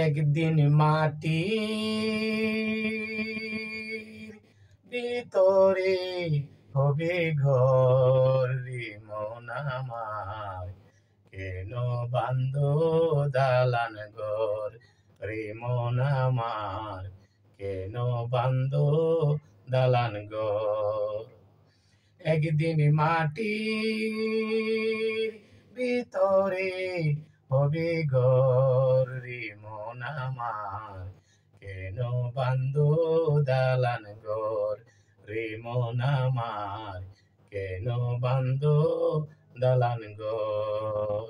একদিন মাটির ভিতরে হবে ঘর রে মন আমার, কেন বান্ধ দালান ঘর রে মন আমার, কেন বান্ধ দালান ঘর। একদিন মাটির ভিতরে হবে ঘর রে মন আমার, কেন বান্ধ দালান ঘর রে মন আমার, কেন বান্ধ দালান ঘর।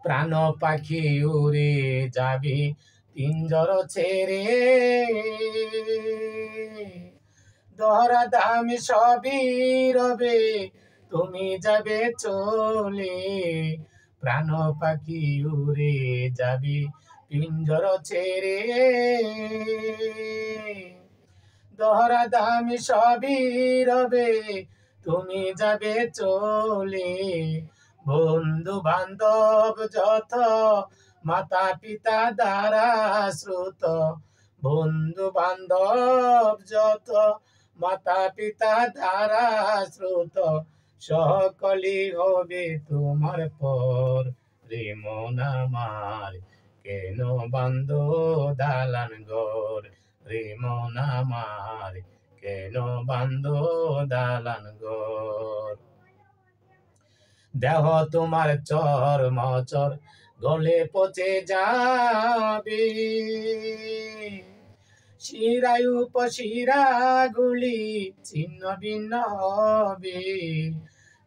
প্রাণ পাখি উড়ে যাবি পিঞ্জর ছেড়ে, ধরা দামি সবই রবে তুমি যাবে চলে। প্রাণ পাখি উড়ে যাবি পিঞ্জর ছেড়ে, ধরা দামি সবই রবে তুমি যাবে চলে। বন্ধু বান্ধব যত মাতা পিতা দ্বারা শ্রুত, বন্ধু বান্ধব যত মাতা পিতা দ্বারা শ্রুত, সকলই হবে তোমার পর রে মন আমার, কেন বান্ধ দালান ঘর রে মন আমার, কেন বান্ধ দালান ঘর। দেহ তোমার চর মচর গলে পচে যাবে, শিরায় উপশিরা গুলি ছিন্ন ভিন্ন হবে।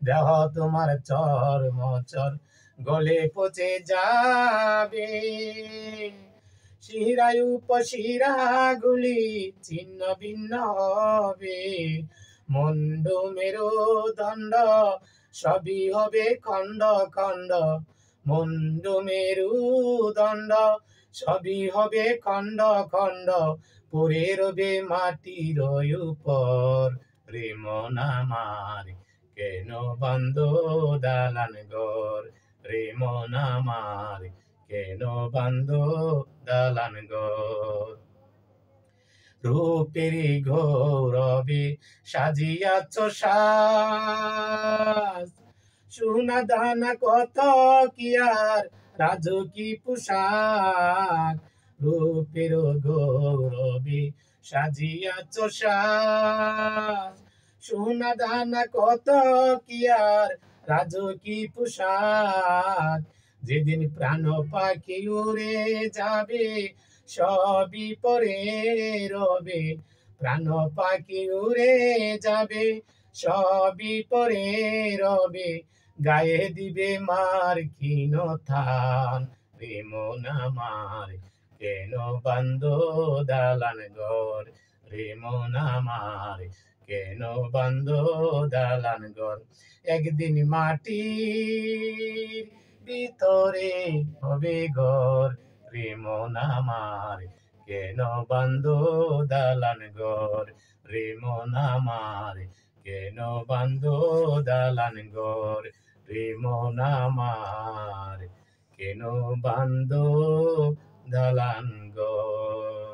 দেহ তোমার চর মচর গলে পচে যাবে, শিরায় উপশিরা গুলি ছিন্ন ভিন্ন হবে। মুন্ড মেরুদণ্ড সবই হবে খণ্ড খণ্ড, মুন্ড মেরুদণ্ড সবই হবে খণ্ড খণ্ড, পড়ে রবে মাটির উপর রে মন আমার, কেন বান্ধ দালান ঘর রে মন আমার, কেন বান্ধ দালান ঘর। রূপের গৌরবে সাজিয়াছ সাজ, সোনা দানা কত কি আর রাজকী পোশাক। রূপের গৌরবে সাজিয়াছ সাজ, সোনা দানা কত কি আর রাজকী পোশাক। যেদিন প্রাণ পাখি উড়ে যাবে সবই পরে রবে, প্রাণ পাখি উড়ে যাবে সবই পরে রবে। গায়ে দিবে মার ক্ষীণ থান রে মন আমার, কেন বান্ধ দালান ঘর রে মন আমার, কেন বান্ধ দালান ঘর। একদিন মাটির ভিতরে হবে ঘর রে মন আমার, কেন বান্ধ দালান ঘর রে মন আমার, কেন বান্ধ দালান ঘর রে মন আমার, কেন বান্ধ দালান ঘর।